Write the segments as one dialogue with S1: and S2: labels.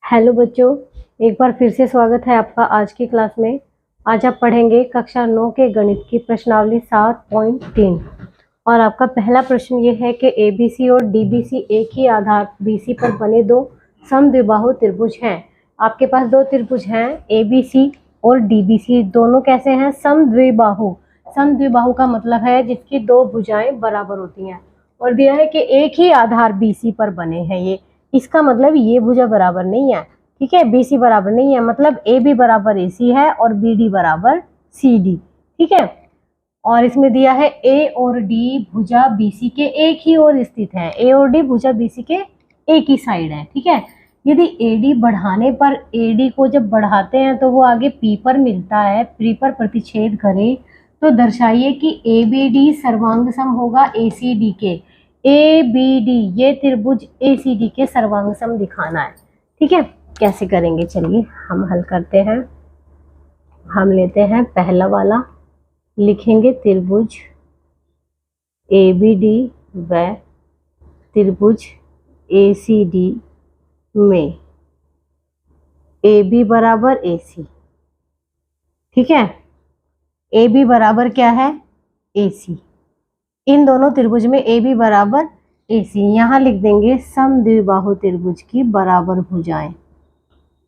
S1: Hello बच्चों, एक बार फिर से स्वागत है आपका आज की क्लास में। आज आप पढ़ेंगे कक्षा 9 के गणित की प्रश्नावली 7.3 और आपका पहला प्रश्न ये है कि एबीसी और डीबीसी एक ही आधार बीसी पर बने दो समद्विबाहु त्रिभुज हैं। आपके पास दो त्रिभुज हैं एबीसी और डीबीसी, दोनों कैसे हैं? समद्विबाहु। समद्विबाहु का मतलब है जिसकी दो भुजाएं बराबर होती हैं और दिया है कि एक ही आधार बीसी पर बने हैं। ये इसका मतलब ये भुजा बराबर नहीं है, ठीक है। बीसी बराबर नहीं है मतलब ए बी बराबर ए सी है और बी डी बराबर सी डी, ठीक है। और इसमें दिया है ए और डी भुजा बीसी के एक ही ओर स्थित है। ए और डी भुजा बीसी के एक ही साइड है, ठीक है। यदि एडी बढ़ाने पर एडी को जब बढ़ाते हैं तो वो आगे पी पर मिलता है, पी पर प्रतिच्छेद करे तो दर्शाइए कि ए बी डी सर्वांग सम होगा ए सी डी के। ए बी डी ये त्रिभुज ए सी डी के सर्वांग सम दिखाना है, ठीक है। कैसे करेंगे चलिए हम हल करते हैं। हम लेते हैं पहला वाला, लिखेंगे त्रिभुज ए बी डी व त्रिभुज ए सी डी में ए बी बराबर ए सी, ठीक है। ए बी बराबर क्या है? ए सी। इन दोनों त्रिभुज में ए बी बराबर ए सी, यहाँ लिख देंगे समद्विबाहु त्रिभुज की बराबर भुजाएं।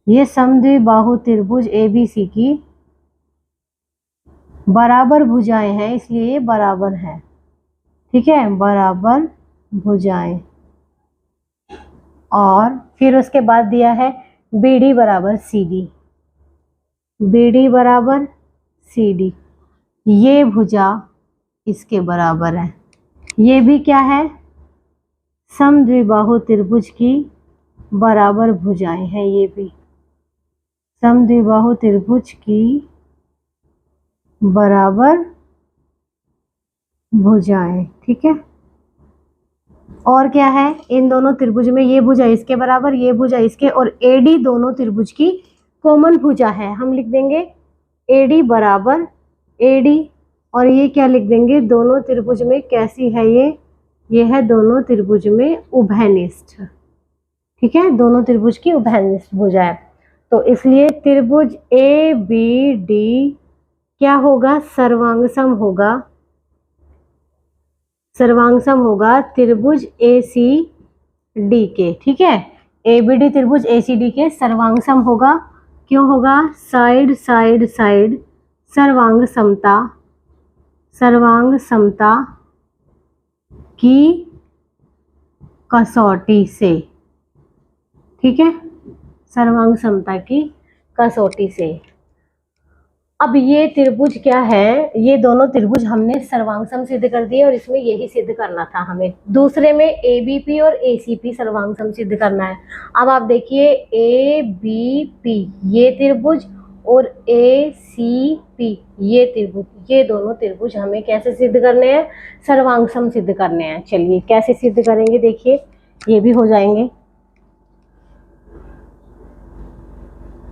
S1: ये समद्विबाहु त्रिभुज ए बी सी की बराबर भुजाएं हैं इसलिए ये बराबर है, ठीक है, बराबर भुजाएं। और फिर उसके बाद दिया है बी डी बराबर सी डी, बी डी बराबर सी डी, ये भुजा इसके बराबर है। ये भी क्या है? समद्विबाहु त्रिभुज की बराबर भुजाएं हैं। ये भी समद्विबाहु त्रिभुज की बराबर भुजाएं, ठीक है। और क्या है? इन दोनों त्रिभुज में ये भुजा इसके बराबर, ये भुजा इसके, और एडी दोनों त्रिभुज की कॉमन भुजा है। हम लिख देंगे एडी बराबर एडी, और ये क्या लिख देंगे? दोनों त्रिभुज में कैसी है ये है दोनों त्रिभुज में उभयनिष्ठ, ठीक है। दोनों त्रिभुज की उभयनिष्ठ भुजा है तो इसलिए त्रिभुज ए बी डी क्या होगा? सर्वांग सम होगा, सर्वांग सम होगा त्रिभुज ए सी डी के, ठीक है। ए बी डी त्रिभुज ए सी डी के सर्वांग सम होगा। क्यों होगा? साइड साइड साइड सर्वांग समता, सर्वांग समता की कसौटी से, ठीक है, सर्वांग समता की कसौटी से। अब ये त्रिभुज क्या है? ये दोनों त्रिभुज हमने सर्वांग सम सिद्ध कर दिए और इसमें यही सिद्ध करना था हमें। दूसरे में ए बी पी और ए सी पी सर्वांग सम सिद्ध करना है। अब आप देखिए ए बी पी ये त्रिभुज और ए सी पी ये त्रिभुज, ये दोनों त्रिभुज हमें कैसे सिद्ध करने हैं? सर्वांग सम सिद्ध करने हैं। चलिए कैसे सिद्ध करेंगे देखिए, ये भी हो जाएंगे।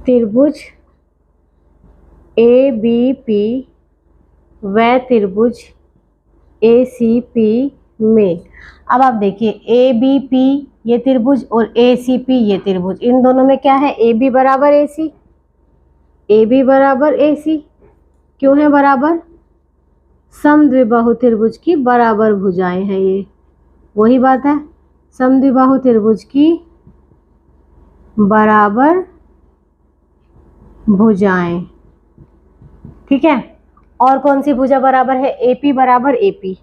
S1: त्रिभुज ए बी पी व त्रिभुज ए सी पी में, अब आप देखिए ए बी पी ये त्रिभुज और ए सी पी ये त्रिभुज, इन दोनों में क्या है? ए बी बराबर ए सी, ए बी बराबर ए सी। क्यों है बराबर? समद्विबाहु त्रिभुज की बराबर भुजाएं हैं। ये वही बात है, समद्विबाहु त्रिभुज की बराबर भुजाएं, ठीक है। और कौन सी भुजा बराबर है? एपी बराबर एपी,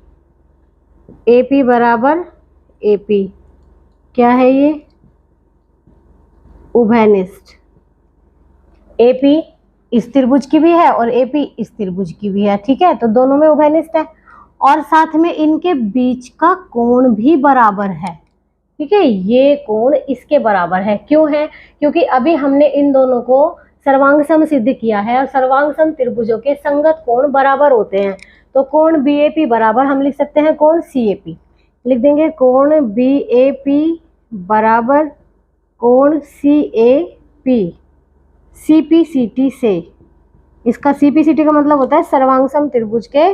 S1: एपी बराबर एपी क्या है? ये उभयनिष्ठ। एपी इस त्रिभुज की भी है और एपी इस त्रिभुज की भी है, ठीक है। तो दोनों में उभयनिष्ठ है और साथ में इनके बीच का कोण भी बराबर है, ठीक है। ये कोण इसके बराबर है। क्यों है? क्योंकि अभी हमने इन दोनों को सर्वांग सम सिद्ध किया है और सर्वांग सम त्रिभुजों के संगत कोण बराबर होते हैं। तो कोण बी ए पी बराबर हम लिख सकते हैं कोण सी ए पी, लिख देंगे कोण बी ए पी बराबर कोण C A P. C P C T से, इसका सी पी सी टी का मतलब होता है सर्वांग सम त्रिभुज के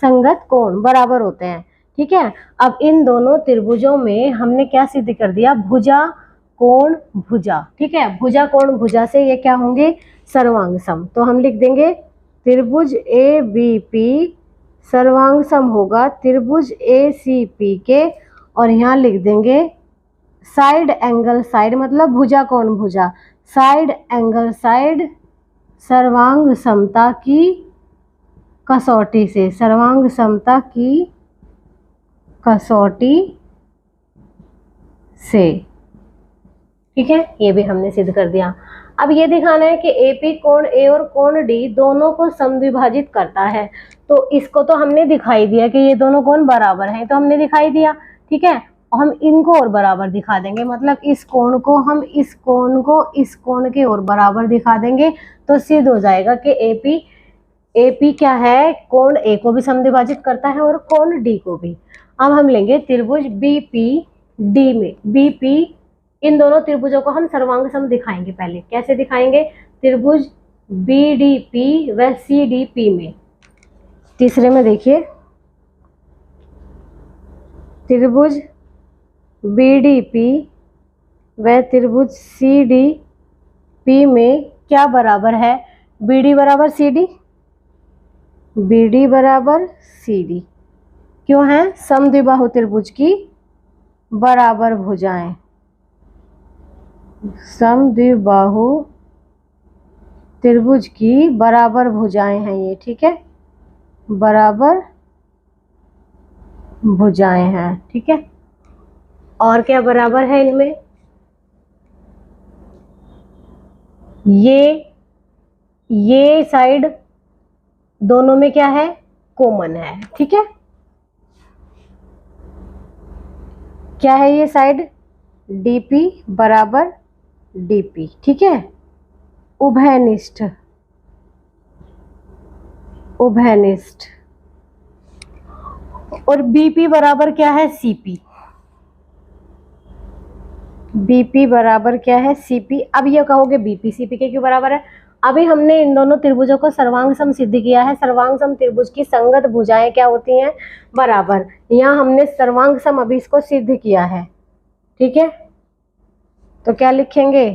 S1: संगत कोण बराबर होते हैं, ठीक है। अब इन दोनों त्रिभुजों में हमने क्या सिद्ध कर दिया? भुजा कोण भुजा। ठीक है, भुजा कोण भुजा से ये क्या होंगे, सर्वांग सम। तो हम लिख देंगे त्रिभुज ए बी पी सर्वांग सम होगा त्रिभुज ए सी पी के, और यहाँ लिख देंगे साइड एंगल साइड मतलब भुजा कोण भुजा, साइड एंगल साइड सर्वांग समता की कसौटी से, सर्वांग समता की कसौटी से। ठीक है, ये भी हमने सिद्ध कर दिया। अब ये दिखाना है कि एपी कोण ए और कोण डी दोनों को समद्विभाजित करता है। तो इसको तो हमने दिखाई दिया कि ये दोनों कोण बराबर हैं, तो हमने दिखाई दिया। ठीक है, हम इनको और बराबर दिखा देंगे, मतलब इस कोण को हम इस कोण को इस कोण के और बराबर दिखा देंगे, तो सिद्ध हो जाएगा कि एपी क्या है, कोण ए को भी समद्विभाजित करता है और कोण डी को भी। अब हम लेंगे त्रिभुज बीपी डी में, बीपी इन दोनों त्रिभुजों को हम सर्वांग सम दिखाएंगे। पहले कैसे दिखाएंगे, त्रिभुज बीडीपी व सीडीपी में। तीसरे में देखिए त्रिभुज बीडीपी व त्रिभुज सीडीपी में क्या बराबर है, बीडी बराबर सीडी, बीडी बराबर सीडी। क्यों है, समद्विबाहु त्रिभुज की बराबर भुजाएं, समद्विबाहु त्रिभुज की बराबर भुजाएं हैं ये। ठीक है, बराबर भुजाएं हैं। ठीक है, और क्या बराबर है इनमें, ये साइड दोनों में क्या है, कॉमन है। ठीक है, क्या है ये साइड, डीपी बराबर डीपी। ठीक है, उभयनिष्ठ, उभयनिष्ठ। और बीपी बराबर क्या है, सीपी, बीपी बराबर क्या है, सीपी। अब ये कहोगे बीपी सीपी के क्यों बराबर है, अभी हमने इन दोनों त्रिभुजों को सर्वांग सम सिद्ध किया है। सर्वांग सम त्रिभुज की संगत भुजाएं क्या होती हैं, बराबर। यहाँ हमने सर्वांग सम अभी इसको सिद्ध किया है। ठीक है, तो क्या लिखेंगे,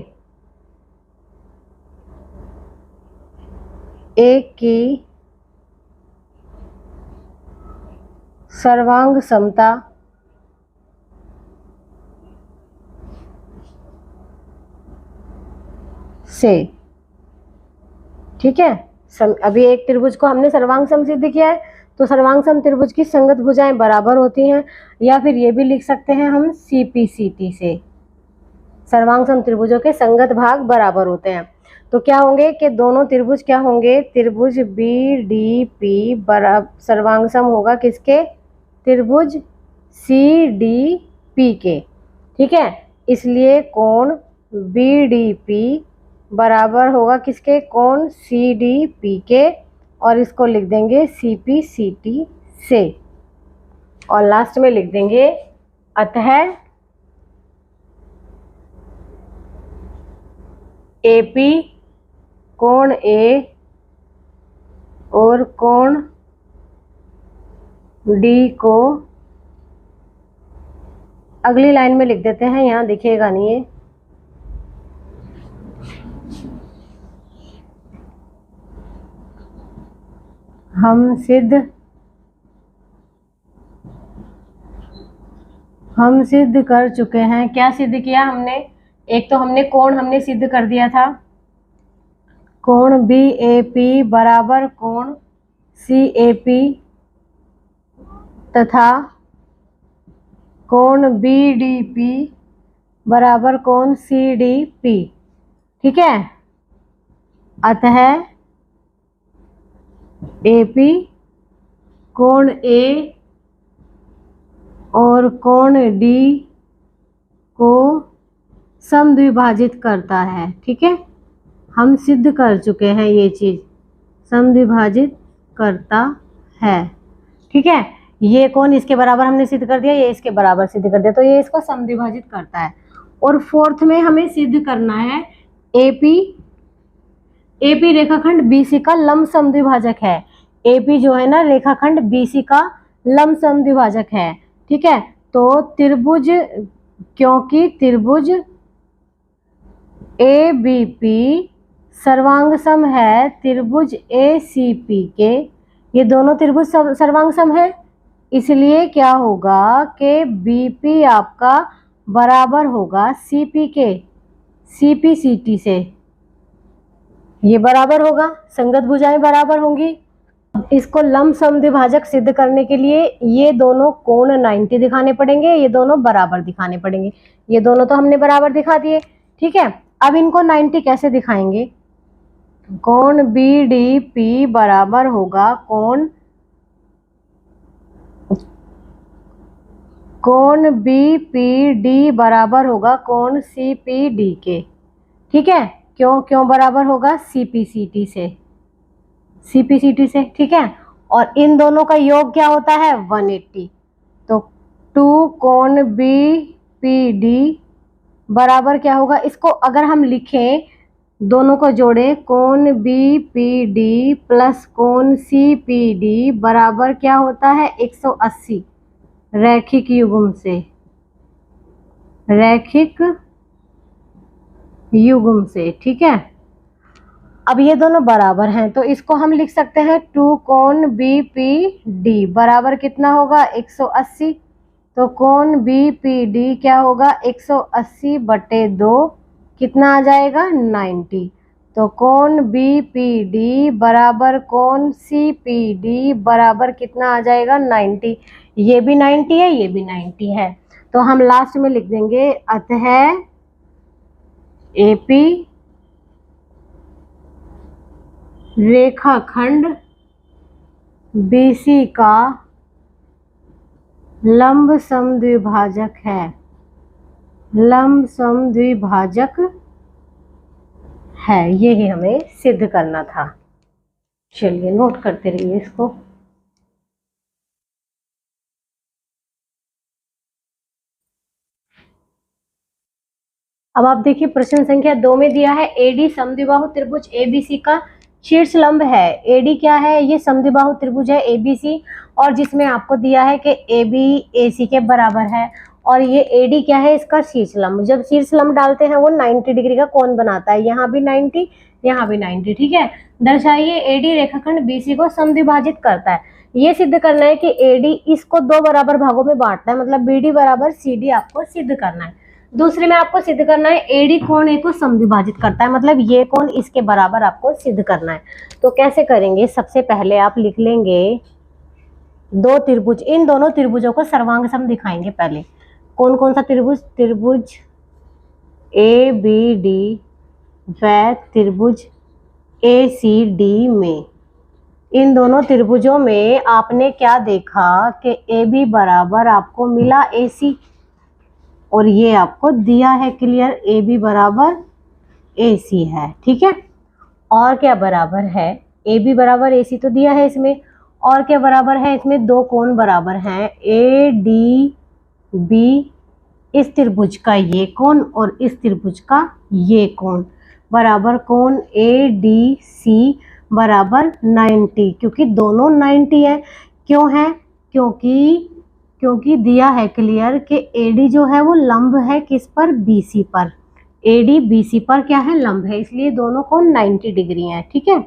S1: एक की सर्वांग समता से। ठीक है, अभी एक त्रिभुज को हमने सर्वांग सम सिद्ध किया है, तो सर्वांग सम त्रिभुज की संगत भुजाएं बराबर होती हैं, या फिर ये भी लिख सकते हैं हम सीपी सीटी से, सर्वांग सम त्रिभुजों के संगत भाग बराबर होते हैं। तो क्या होंगे कि दोनों त्रिभुज क्या होंगे, त्रिभुज बी डी पी बराबर सर्वांग सम होगा किसके, त्रिभुज सी डी पी के। ठीक है, इसलिए कोण बी डी पी बराबर होगा किसके, कोण सी डी पी के, और इसको लिख देंगे सी पी सी टी से। और लास्ट में लिख देंगे अतः एपी कोण ए और कोण डी को, अगली लाइन में लिख देते हैं, यहाँ दिखेगा नहीं है, हम सिद्ध कर चुके हैं। क्या सिद्ध किया हमने, एक तो हमने कोण हमने सिद्ध कर दिया था, कोण बी ए पी बराबर कोण सी ए पी, तथा कोण बी डी पी बराबर कोण सी डी पी। ठीक है, अतः ए पी कोण ए और कोण डी को समद्विभाजित करता है। ठीक है, हम सिद्ध कर चुके हैं ये चीज, समद्विभाजित करता है। ठीक है, ये कोण इसके बराबर हमने सिद्ध कर दिया, ये इसके बराबर सिद्ध कर दिया, तो ये इसको समद्विभाजित करता है। और फोर्थ में हमें सिद्ध करना है एपी रेखाखंड बीसी का लंब समद्विभाजक है। एपी जो है ना रेखाखंड बीसी का लंब समद्विभाजक है। ठीक है, तो त्रिभुज, क्योंकि त्रिभुज ए बी पी सर्वांग सम है त्रिभुज ए सी पी के। ये दोनों त्रिभुज सर्वांग सम है, इसलिए क्या होगा कि बीपी आपका बराबर होगा सीपी के, सीपी सीटी से। ये बराबर होगा, संगत भुजाएं बराबर होंगी। अब इसको लंब समद्विभाजक सिद्ध करने के लिए ये दोनों कोण 90 दिखाने पड़ेंगे, ये दोनों बराबर दिखाने पड़ेंगे। ये दोनों तो हमने बराबर दिखा दिए, ठीक है। अब इनको 90 कैसे दिखाएंगे? कोण बी डी पी बराबर होगा कोण बी पी डी बराबर होगा कोण सी पी डी के, ठीक है। क्यों बराबर होगा? सीपीसीटी से, सीपीसीटी से, ठीक है। और इन दोनों का योग क्या होता है? 180। तो 2 कोण बी पी डी बराबर क्या होगा? इसको अगर हम लिखें, दोनों को जोड़े, कोण बी पी डी प्लस कोण सी पी डी बराबर क्या होता है? 180 रैखिक युग्म से, रैखिक युग्म से, ठीक है। अब ये दोनों बराबर हैं तो इसको हम लिख सकते हैं 2 कोण बी पी डी बराबर कितना होगा? 180। तो कोण बी पी डी क्या होगा? 180/2 कितना आ जाएगा? 90। तो कोण बी पी डी बराबर कोण सी पी डी बराबर कितना आ जाएगा? 90। ये भी 90 है, ये भी 90 है। तो हम लास्ट में लिख देंगे अतः एपी रेखाखंड बीसी का लंब समद्विभाजक है, लंब समद्विभाजक है। यही हमें सिद्ध करना था। चलिए नोट करते रहिए इसको। अब आप देखिए प्रश्न संख्या 2 में दिया है एडी समद्विबाहु त्रिभुज एबीसी का शीर्ष लंब है। एडी क्या है? ये समद्विबाहु त्रिभुज है एबीसी, और जिसमें आपको दिया है कि एबी एसी के बराबर है, और ये एडी क्या है? इसका शीर्ष लंब। जब शीर्ष लंब डालते हैं वो 90 डिग्री का कोण बनाता है, यहाँ भी 90, यहाँ भी 90, ठीक है। दर्शाइए एडी रेखाखंड बीसी को समद्विभाजित करता है। ये सिद्ध करना है कि एडी इसको 2 बराबर भागों में बांटता है, मतलब बीडी बराबर सीडी आपको सिद्ध करना है। दूसरे में आपको सिद्ध करना है एडी कोण ए को समद्विभाजित करता है, मतलब ये कोण इसके बराबर आपको सिद्ध करना है। तो कैसे करेंगे? सबसे पहले आप लिख लेंगे 2 त्रिभुज, इन दोनों त्रिभुजों को सर्वांग सम दिखाएंगे पहले। कौन कौन सा त्रिभुज? त्रिभुज ए बी डी व त्रिभुज ए सी डी में, इन दोनों त्रिभुजों में आपने क्या देखा कि ए बी बराबर आपको मिला ए सी, और ये आपको दिया है क्लियर, ए बी बराबर ए सी है, ठीक है। और क्या बराबर है? ए बी बराबर ए सी तो दिया है इसमें, और क्या बराबर है? इसमें 2 कोण बराबर हैं, ए डी बी, इस त्रिभुज का ये कोण और इस त्रिभुज का ये कोण बराबर कोण ए डी सी बराबर 90, क्योंकि दोनों 90 है। क्यों है? क्योंकि दिया है क्लियर कि एडी जो है वो लंब है किस पर? बीसी पर। एडी बीसी पर क्या है? लंब है, इसलिए दोनों कोण 90 डिग्री हैं, ठीक है।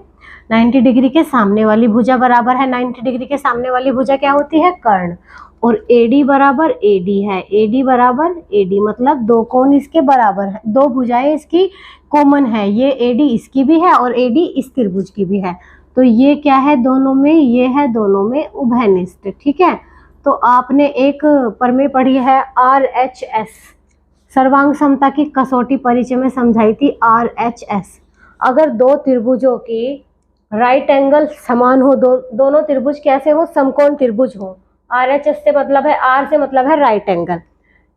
S1: 90 डिग्री के सामने वाली भुजा बराबर है, 90 डिग्री के सामने वाली भुजा क्या होती है? कर्ण। और एडी बराबर एडी है, एडी बराबर एडी, मतलब 2 कोण इसके बराबर है, 2 भुजाएं इसकी कॉमन है, ये एडी इसकी भी है और एडी इस त्रिभुज की भी है। तो ये क्या है दोनों में? ये है दोनों में उभयनिष्ठ, ठीक है। तो आपने एक प्रमेय पढ़ी है RHS, सर्वांग समता की कसौटी परिचय में समझाई थी RHS। अगर 2 त्रिभुजों की राइट एंगल समान हो, दोनों त्रिभुज कैसे हो? समकोण त्रिभुज हो। RHS से मतलब है, R से मतलब है राइट एंगल,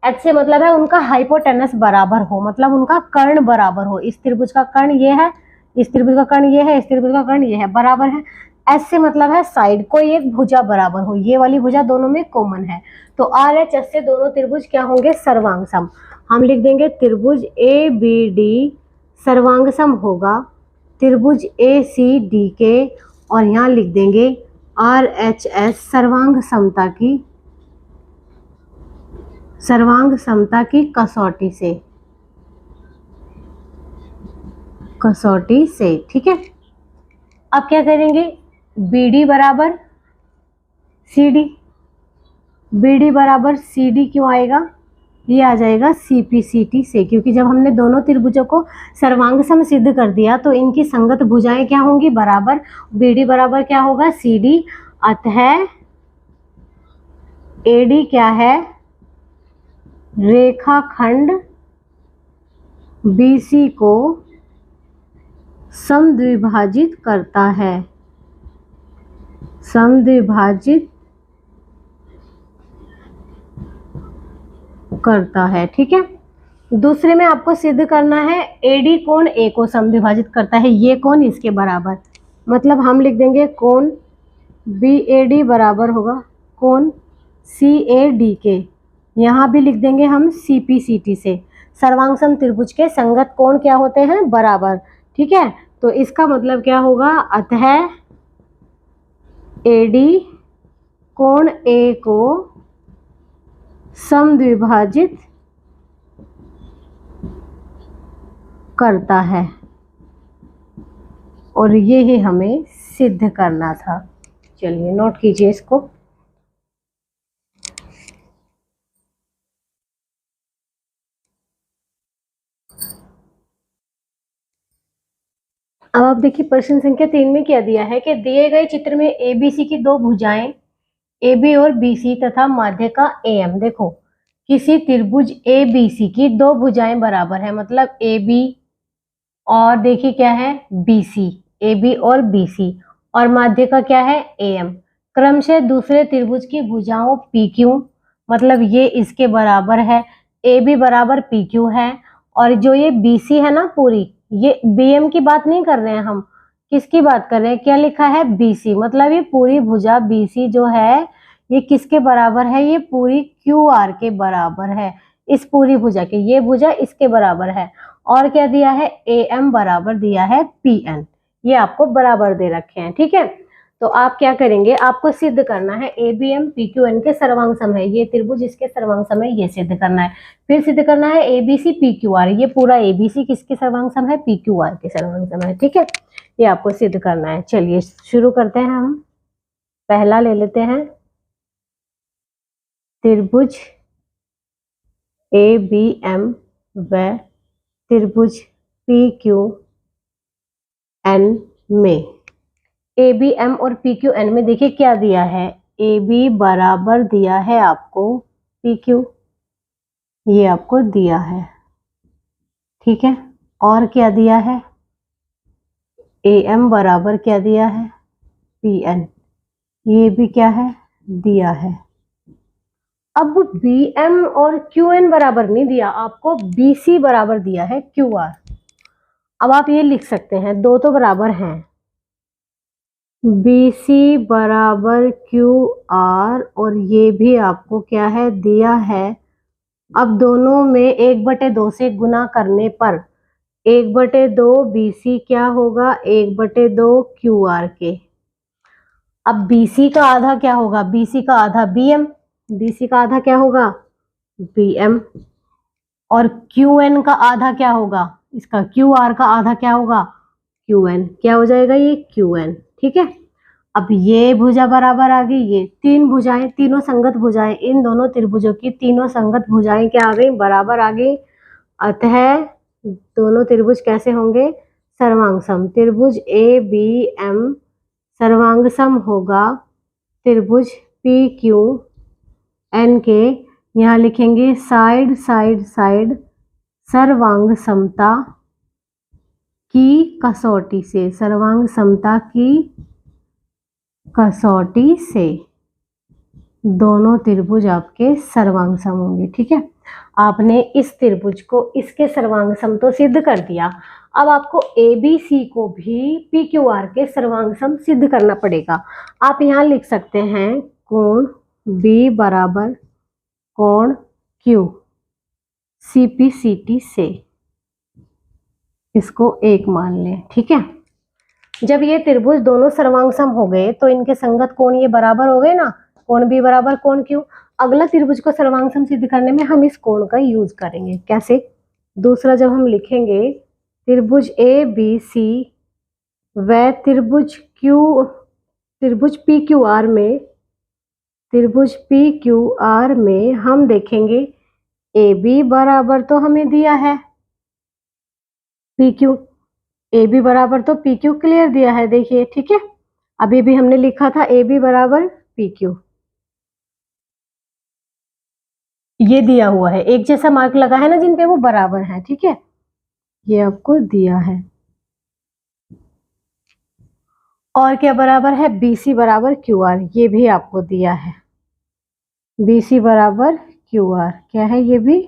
S1: H से मतलब है उनका हाइपोटेनस बराबर हो, मतलब उनका कर्ण बराबर हो। इस त्रिभुज का कर्ण ये है, इस त्रिभुज का कर्ण ये है, इस त्रिभुज का कर्ण ये है, बराबर है। S से मतलब है साइड, कोई एक भुजा बराबर हो, ये वाली भुजा दोनों में कॉमन है। तो RHS से दोनों त्रिभुज क्या होंगे? सर्वांग सम। हम लिख देंगे त्रिभुज ABD सर्वांग सम होगा त्रिभुज ACD के, और यहाँ लिख देंगे RHS सर्वांग समता की कसौटी से, कसौटी से। ठीक है, अब क्या करेंगे, BD बराबर CD, BD बराबर CD क्यों आएगा, ये आ जाएगा CPCT से, क्योंकि जब हमने दोनों त्रिभुजों को सर्वांग सम सिद्ध कर दिया तो इनकी संगत भुजाएं क्या होंगी, बराबर। BD बराबर क्या होगा, CD, अतः AD क्या है, रेखाखंड BC को समद्विभाजित करता है, समद्विभाजित करता है। ठीक है, दूसरे में आपको सिद्ध करना है AD कोण A को समद्विभाजित करता है, ये कोण इसके बराबर, मतलब हम लिख देंगे कोण BAD बराबर होगा कोण CAD के, यहाँ भी लिख देंगे हम CPCT से। सर्वांग सम त्रिभुज के संगत कोण क्या होते हैं, बराबर। ठीक है, तो इसका मतलब क्या होगा, अतः AD कोण A को समद्विभाजित करता है, और ये ही हमें सिद्ध करना था। चलिए नोट कीजिए इसको। अब आप देखिए प्रश्न संख्या 3 में क्या दिया है कि दिए गए चित्र में ABC की दो भुजाएं AB और BC तथा माध्य का AM। देखो, किसी त्रिभुज ABC की दो भुजाएं बराबर है, मतलब AB और देखिए क्या है BC, AB और BC, और माध्य का क्या है AM। क्रमशः दूसरे त्रिभुज की भुजाओं PQ, मतलब ये इसके बराबर है, AB बराबर PQ है, और जो ये BC है ना पूरी, ये BM की बात नहीं कर रहे हैं हम, किसकी बात कर रहे हैं, क्या लिखा है BC, मतलब ये पूरी भुजा BC जो है ये किसके बराबर है, ये पूरी QR के बराबर है, इस पूरी भुजा के, ये भुजा इसके बराबर है। और क्या दिया है, AM बराबर दिया है PN, ये आपको बराबर दे रखे हैं। ठीक है, तो आप क्या करेंगे, आपको सिद्ध करना है ABM PQN के सर्वांग सम है, ये त्रिभुज इसके सर्वांग सम है, ये सिद्ध करना है। फिर सिद्ध करना है ABC PQR, ये पूरा ABC किसके सर्वांग सम है, PQR के सर्वांग सम है। ठीक है, ये आपको सिद्ध करना है। चलिए शुरू करते हैं, हम पहला ले लेते हैं, त्रिभुज ABM व त्रिभुज PQN में, ABM और PQN में देखिए क्या दिया है, AB बराबर दिया है आपको PQ, ये आपको दिया है। ठीक है, और क्या दिया है, AM बराबर क्या दिया है PN, ये भी क्या है दिया है। अब BM और QN बराबर नहीं दिया आपको, BC बराबर दिया है QR। अब आप ये लिख सकते हैं, दो तो बराबर हैं, BC बराबर QR, और ये भी आपको क्या है दिया है। अब दोनों में 1/2 से गुना करने पर 1/2 BC क्या होगा, 1/2 QR के। अब BC का आधा क्या होगा, BC का आधा BM, BC का आधा क्या होगा BM, और QN का आधा क्या होगा, इसका QR का आधा क्या होगा QN, क्या हो जाएगा ये QN। ठीक है, अब ये भुजा बराबर आ गई, ये तीन भुजाएं, तीनों संगत भुजाएं, इन दोनों त्रिभुजों की तीनों संगत भुजाएं क्या आ गई, बराबर आ गई। अतः दोनों त्रिभुज कैसे होंगे, सर्वांग सम। त्रिभुज ABM सर्वांग सम होगा त्रिभुज PQN के, यहाँ लिखेंगे साइड साइड साइड सर्वांग समता की कसौटी से, सर्वांग समता की कसौटी से दोनों त्रिभुज आपके सर्वांग सम होंगे। ठीक है, आपने इस त्रिभुज को इसके सर्वांग सम तो सिद्ध कर दिया, अब आपको ABC को भी PQR के सर्वांग सम सिद्ध करना पड़ेगा। आप यहाँ लिख सकते हैं कोण B बराबर कोण Q CPCT से, इसको 1 मान लें। ठीक है, जब ये त्रिभुज दोनों सर्वांग सम हो गए तो इनके संगत कोण ये बराबर हो गए ना, कोण B बराबर कोण Q। अगला त्रिभुज को सर्वांग सम सिद्ध करने में हम इस कोण का यूज करेंगे। कैसे, दूसरा जब हम लिखेंगे त्रिभुज ए बी सी व त्रिभुज पी क्यू आर में, त्रिभुज पी क्यू आर में हम देखेंगे ए बी बराबर तो हमें दिया है पी क्यू, ए बी बराबर तो पी क्यू क्लियर दिया है, देखिए ठीक है। अभी भी हमने लिखा था ए बी बराबर पी क्यू, ये दिया हुआ है, एक जैसा मार्क लगा है ना जिन पे वो बराबर है, ठीक है, ये आपको दिया है। और क्या बराबर है, बी सी बराबर क्यू आर, ये भी आपको दिया है, बी सी बराबर क्यू आर क्या है, ये भी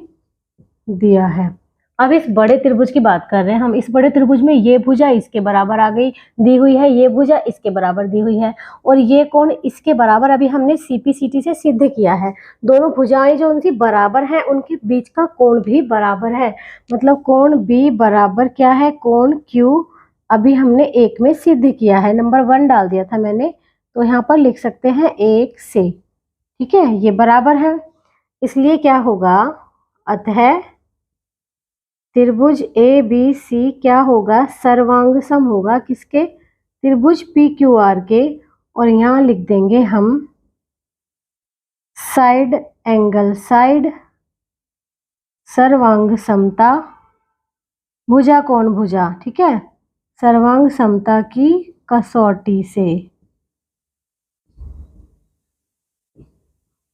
S1: दिया है। अब इस बड़े त्रिभुज की बात कर रहे हैं हम। इस बड़े त्रिभुज में ये भुजा इसके बराबर आ गई, दी हुई है, ये भुजा इसके बराबर दी हुई है, और ये कोण इसके बराबर अभी हमने सीपीसीटी से सिद्ध किया है। दोनों भुजाएं जो उनकी बराबर हैं उनके बीच का कोण भी बराबर है, मतलब कोण बी बराबर क्या है, कोण क्यू अभी हमने एक में सिद्ध किया है, नंबर 1 डाल दिया था मैंने, तो यहाँ पर लिख सकते हैं 1 से, ठीक है, ये बराबर है, इसलिए क्या होगा, अतः त्रिभुज ए बी सी क्या होगा, सर्वांग सम होगा किसके, त्रिभुज पी क्यू आर के, और यहाँ लिख देंगे हम साइड एंगल, साइड सर्वांग समता, भुजा कोण भुजा, ठीक है, सर्वांग समता की कसौटी से।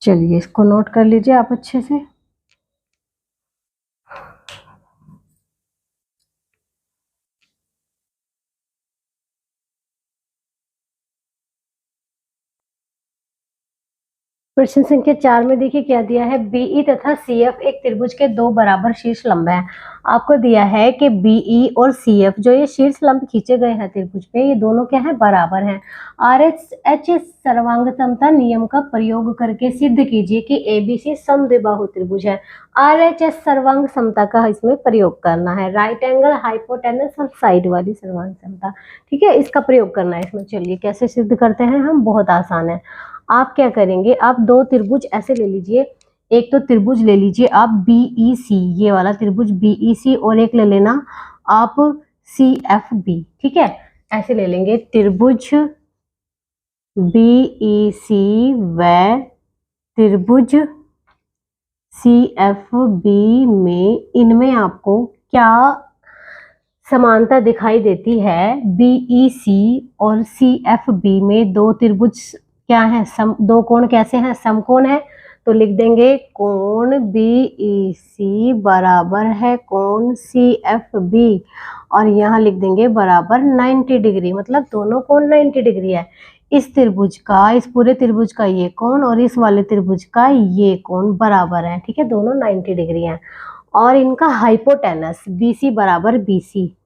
S1: चलिए इसको नोट कर लीजिए आप अच्छे से। प्रश्न संख्या 4 में देखिए क्या दिया है, बीई तथा सीएफ एक त्रिभुज के दो बराबर शीर्ष लंब हैं। आपको दिया है कि बीई और सीएफ जो ये शीर्ष लंब खींचे गए हैं त्रिभुज पे, ये दोनों क्या है, बराबर हैं। आरएचएस सर्वांग समता नियम का प्रयोग करके सिद्ध कीजिए कि एबीसी समद्विबाहु त्रिभुज है। आरएचएस सर्वांग समता का इसमें प्रयोग करना है, राइट एंगल, हाइपोटेनस और साइड वाली सर्वांग समता, ठीक है, इसका प्रयोग करना है इसमें। चलिए कैसे सिद्ध करते हैं हम, बहुत आसान है। आप क्या करेंगे, आप दो त्रिभुज ऐसे ले लीजिए, एक तो त्रिभुज ले लीजिए आप बीईसी, ये वाला त्रिभुज बीईसी, और एक ले लेना आप सीएफबी, ठीक है, ऐसे ले लेंगे त्रिभुज बीईसी व त्रिभुज सीएफबी में इनमें आपको क्या समानता दिखाई देती है, बीईसी और सीएफबी में दो त्रिभुज क्या है, दो कोण कैसे हैं, समकोण है, तो लिख देंगे कोण बीईसी बराबर है कोण सीएफबी, और यहाँ लिख देंगे बराबर 90 डिग्री, मतलब दोनों कोण 90 डिग्री है। इस त्रिभुज का, इस पूरे त्रिभुज का ये कोण और इस वाले त्रिभुज का ये कोण बराबर है, ठीक है, दोनों 90 डिग्री हैं। और इनका हाइपोटेनस बीसी बराबर बीसी,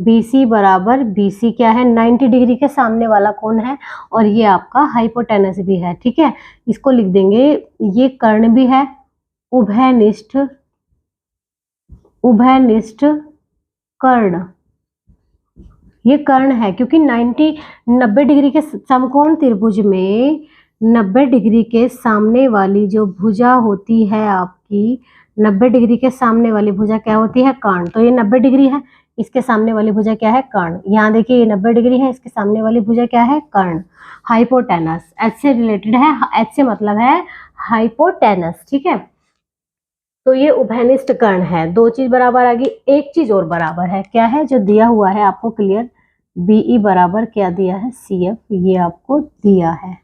S1: बीसी बराबर बीसी क्या है, 90 डिग्री के सामने वाला कोण है, और ये आपका हाइपोटेनस भी है, ठीक है, इसको लिख देंगे, ये कर्ण भी है, उभयनिष्ठ, उभयनिष्ठ कर्ण, ये कर्ण है, क्योंकि 90 डिग्री के समकोण त्रिभुज में 90 डिग्री के सामने वाली जो भुजा होती है आपकी, 90 डिग्री के सामने वाली भुजा क्या होती है, कर्ण, तो ये 90 डिग्री है, इसके सामने वाली भुजा क्या है, कर्ण, यहाँ देखिए ये 90 डिग्री है, इसके सामने वाली भुजा क्या है, कर्ण, हाइपोटेनस, एच से रिलेटेड है, एच से मतलब है हाइपोटेनस, ठीक है, तो ये उभयनिष्ठ कर्ण है। दो चीज बराबर आ गई, एक चीज और बराबर है, क्या है, जो दिया हुआ है आपको क्लियर, बीई बराबर क्या दिया है, सीएफ, ये आपको दिया है,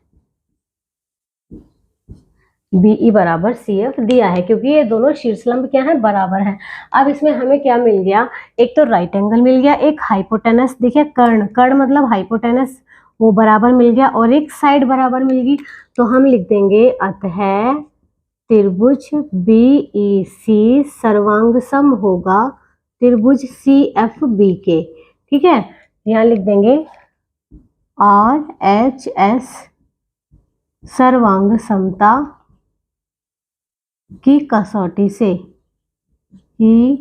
S1: बीई बराबर सीएफ दिया है, क्योंकि ये दोनों शीर्षलंब क्या है, बराबर हैं। अब इसमें हमें क्या मिल गया, एक तो राइट एंगल मिल गया, एक हाइपोटेनस, देखिए कर्ण, कर्ण मतलब हाइपोटेनस, वो बराबर मिल गया, और एक साइड बराबर मिल गई, तो हम लिख देंगे अतः त्रिभुज बीईसी सर्वांगसम होगा त्रिभुज सीएफबी के, ठीक है, यहाँ लिख देंगे आरएचएस सर्वांग समता की कसौटी से, की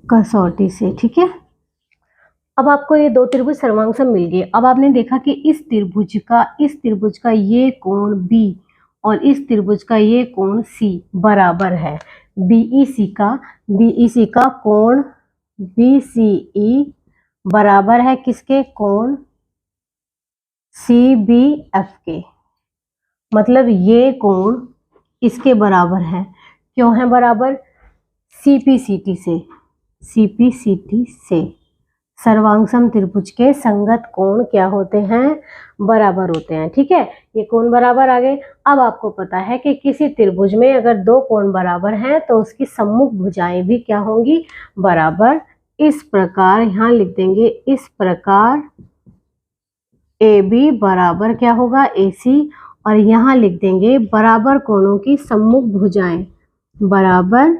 S1: कसौटी से, ठीक है। अब आपको ये दो त्रिभुज सर्वांगसम मिल गए। अब आपने देखा कि इस त्रिभुज का ये कोण बी और इस त्रिभुज का ये कोण सी बराबर है, बीईसी का कोण बीसीई बराबर है किसके, कोण सीबीएफ के। मतलब ये कोण इसके बराबर है, क्यों है बराबर, सीपीसीटी से सर्वांगसम त्रिभुज के संगत कोण क्या होते हैं, बराबर होते हैं। ठीक है, ये कोण बराबर आ गए। अब आपको पता है कि किसी त्रिभुज में अगर दो कोण बराबर हैं तो उसकी सम्मुख भुजाएं भी क्या होंगी, बराबर। इस प्रकार यहाँ लिख देंगे, इस प्रकार ए बी बराबर क्या होगा, ए सी, और यहाँ लिख देंगे बराबर कोणों की सम्मुख भुजाएं, बराबर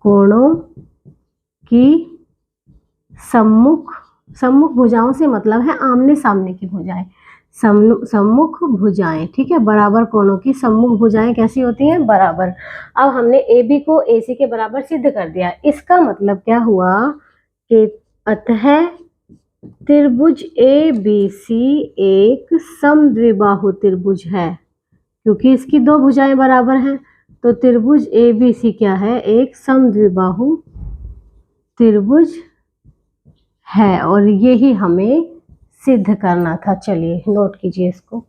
S1: कोणों की सम्मुख भुजाओं से मतलब है आमने सामने की भुजाएं, सम्मुख भुजाएं। ठीक है, बराबर कोणों की सम्मुख भुजाएं कैसी होती हैं, बराबर। अब हमने ए बी को ए सी के बराबर सिद्ध कर दिया। इसका मतलब क्या हुआ कि अतः त्रिभुज ए बी सी एक समद्विबाहु त्रिभुज है, क्योंकि इसकी दो भुजाएं बराबर हैं। तो त्रिभुज ए बी सी क्या है, एक समद्विबाहु त्रिभुज है, और यही हमें सिद्ध करना था। चलिए नोट कीजिए इसको।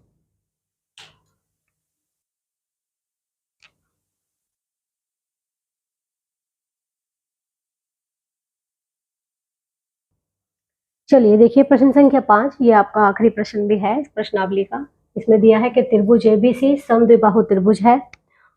S1: चलिए देखिए प्रश्न संख्या 5, ये आपका आखिरी प्रश्न भी है इस प्रश्नावली का। इसमें दिया है कि त्रिभुज एबीसी समद्विबाहु त्रिभुज है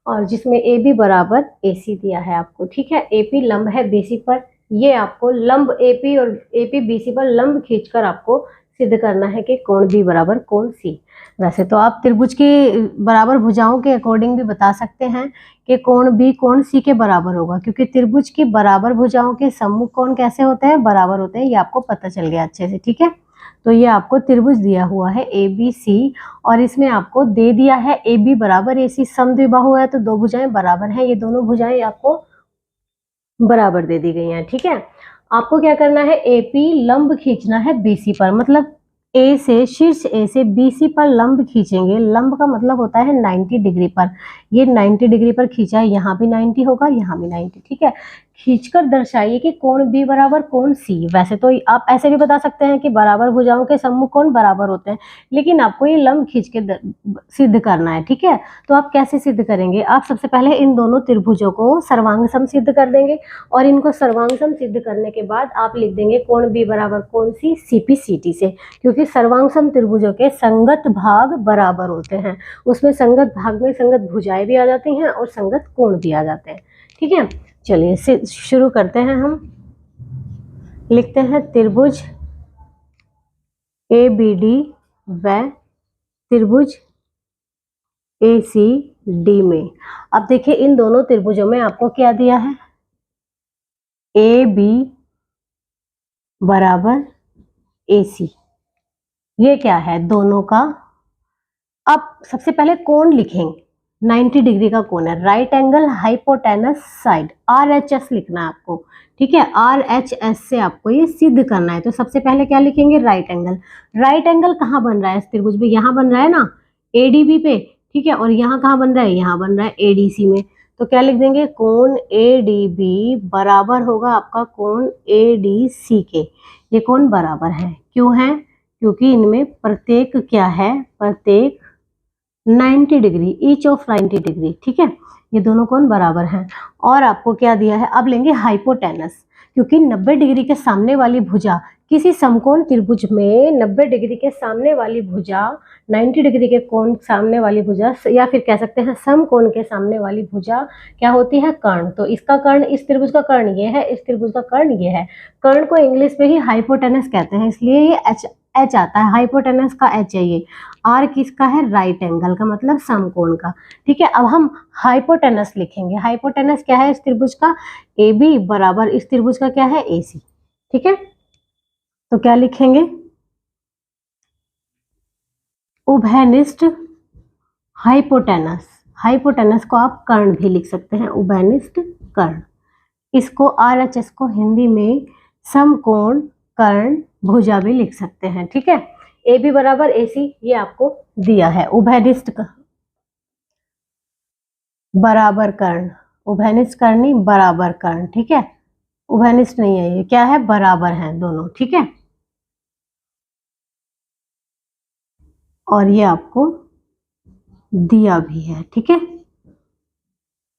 S1: और जिसमें ए बी बराबर ए सी दिया है आपको। ठीक है, एपी लंब है बीसी पर, ये आपको लंब एपी और एपी बीसी पर लंब खींचकर आपको सिद्ध करना है कि कोण बी बराबर कोण सी। वैसे तो आप त्रिभुज के बराबर भुजाओं के अकॉर्डिंग भी बता सकते हैं कि कोण बी कोण सी के बराबर होगा, क्योंकि त्रिभुज की बराबर भुजाओं के सम्मुख कोण कैसे होते हैं, बराबर होते हैं। ये आपको पता चल गया अच्छे से। ठीक है, तो ये आपको त्रिभुज दिया हुआ है ए बी सी, और इसमें आपको दे दिया है ए बी बराबर ए सी, समद्विबाहु है तो दो भुजाएं बराबर हैं, ये दोनों भुजाएं आपको बराबर दे दी गई हैं। ठीक है, आपको क्या करना है, एपी लंब खींचना है बीसी पर, मतलब ए से, शीर्ष ए से बीसी पर लंब खींचेंगे। लंब का मतलब होता है 90 डिग्री पर। ये 90 डिग्री पर खींचा है, यहाँ भी 90 होगा, यहाँ भी 90। ठीक है, खींचकर दर्शाइए कि कोण बी बराबर कोण सी। वैसे तो आप ऐसे भी बता सकते हैं कि बराबर भुजाओं के सम्मुख कोण बराबर होते हैं, लेकिन आपको ये लंब खींच के सिद्ध करना है। ठीक है, तो आप कैसे सिद्ध करेंगे, आप सबसे पहले इन दोनों त्रिभुजों को सर्वांग सम सिद्ध कर देंगे, और इनको सर्वांग सम सिद्ध करने के बाद आप लिख देंगे कोण बी बराबर कोण सी सीपीसीटी से, क्योंकि सर्वांग सम त्रिभुजों के संगत भाग बराबर होते हैं। उसमें संगत भाग में संगत भुजाएं भी आ जाती हैं और संगत कोण भी आ जाते हैं। ठीक है, चलिए शुरू करते हैं। हम लिखते हैं त्रिभुज ए बी डी व त्रिभुज ए सी डी में। अब देखिए इन दोनों त्रिभुजों में आपको क्या दिया है, ए बी बराबर ए सी, ये क्या है दोनों का। अब सबसे पहले कोण लिखेंगे, 90 डिग्री का कोण है, right angle hypotenuse side, RHS लिखना है आपको। ठीक है, RHS से आपको ये सिद्ध करना है। तो सबसे पहले क्या लिखेंगे, राइट एंगल। राइट एंगल कहाँ बन रहा है इस त्रिभुज में, यहाँ बन रहा है ना ADB पे। ठीक है, और यहाँ कहाँ बन रहा है, यहाँ बन रहा है ADC में। तो क्या लिख देंगे, कोण ADB बराबर होगा आपका कोण ADC के। ये कोण बराबर है, क्यों है, क्योंकि इनमें प्रत्येक क्या है, प्रत्येक 90 डिग्री, ईच ऑफ 90 डिग्री। ठीक है, ये दोनों कोण बराबर हैं। और आपको क्या दिया है, अब लेंगे हाइपोटेनस, क्योंकि 90 डिग्री के सामने वाली भुजा किसी समकोण त्रिभुज में 90 डिग्री के सामने वाली भुजा, 90 डिग्री के कोण सामने वाली भुजा, या फिर कह सकते हैं समकोण के सामने वाली भुजा क्या होती है, कर्ण। तो इसका कर्ण, इस त्रिभुज का कर्ण ये है, इस त्रिभुज का कर्ण ये है। कर्ण को इंग्लिश में ही हाइपोटेनस कहते हैं, इसलिए ये एच आता है, हाइपोटेनस का एच है ये। आर किसका है, राइट एंगल का, मतलब समकोण का। ठीक है, अब हम हाइपोटेनस लिखेंगे। हाइपोटेनस क्या है इस त्रिभुज का, ए बी बराबर इस त्रिभुज का क्या है, ए सी। ठीक है, तो क्या लिखेंगे, उभयनिष्ठ हाइपोटेनस। हाइपोटेनस को आप कर्ण भी लिख सकते हैं, उभयनिष्ठ कर्ण। इसको RHS को हिंदी में समकोण कर्ण भुजा भी लिख सकते हैं। ठीक है, ए बी बराबर ए सी ये आपको दिया है, उभयनिष्ठ बराबर कर्ण। उभयनिष्ठ करनी बराबर कर्ण, ठीक है, उभयनिष्ठ नहीं है, ये क्या है, बराबर है दोनों, ठीक है। और ये आपको दिया भी है, ठीक है।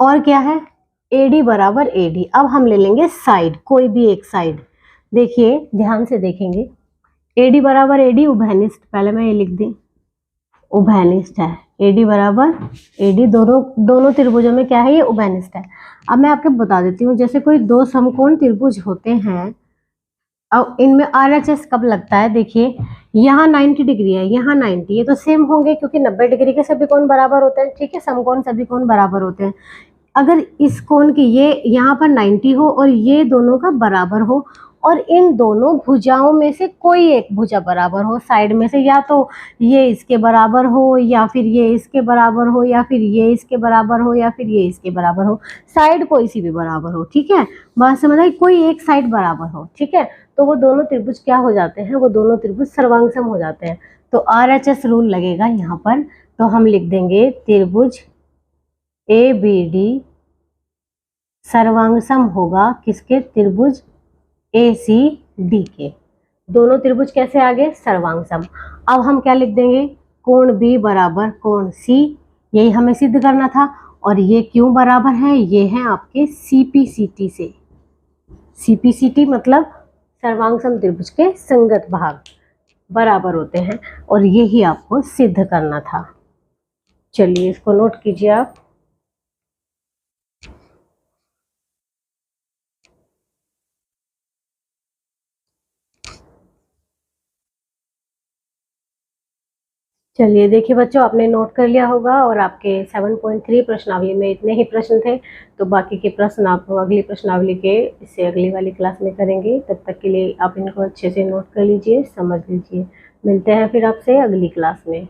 S1: और क्या है, AD बराबर AD। अब हम ले लेंगे साइड, कोई भी एक साइड, देखिए ध्यान से देखेंगे, AD बराबर AD उभयनिष्ठ, पहले मैं ये लिख दी, उभयनिष्ठ है, AD बराबर AD, दोनों त्रिभुजों में क्या है, ये उभयनिष्ठ है। अब मैं आपको बता देती हूँ, जैसे कोई दो समकोण त्रिभुज होते हैं, अब इनमें RHS कब लगता है, देखिए यहाँ 90 डिग्री है, यहाँ 90, ये तो सेम होंगे क्योंकि 90 डिग्री के सभी कोण बराबर होते हैं, ठीक है, समकोण सभी कोण बराबर होते हैं। अगर इस कोण की ये यहाँ पर 90 हो और ये दोनों का बराबर हो, और इन दोनों भुजाओं में से कोई एक भुजा बराबर हो, साइड में से, या तो ये इसके बराबर हो, या फिर ये इसके बराबर हो, या फिर ये इसके बराबर हो, या फिर ये इसके बराबर हो, साइड कोई सी भी बराबर हो, ठीक है, बात समझ आई, कोई एक साइड बराबर हो, ठीक है, तो वो दोनों त्रिभुज क्या हो जाते हैं, वो दोनों त्रिभुज सर्वांगसम हो जाते हैं। तो RHS रूल लगेगा यहाँ पर, तो हम लिख देंगे त्रिभुज ABD सर्वांगसम होगा किसके, त्रिभुज ACD के। दोनों त्रिभुज कैसे आ गए, सर्वांगसम। अब हम क्या लिख देंगे, कोण B बराबर कोण C, यही हमें सिद्ध करना था। और ये क्यों बराबर है, ये है आपके CPCT से, CPCT मतलब सर्वांगसम त्रिभुज के संगत भाग बराबर होते हैं, और यही आपको सिद्ध करना था। चलिए इसको नोट कीजिए आप। चलिए देखिए बच्चों, आपने नोट कर लिया होगा, और आपके 7.3 प्रश्नावली में इतने ही प्रश्न थे, तो बाकी के प्रश्न आप अगली प्रश्नावली के इससे अगली वाली क्लास में करेंगे। तब तक के लिए आप इनको अच्छे से नोट कर लीजिए, समझ लीजिए। मिलते हैं फिर आपसे अगली क्लास में।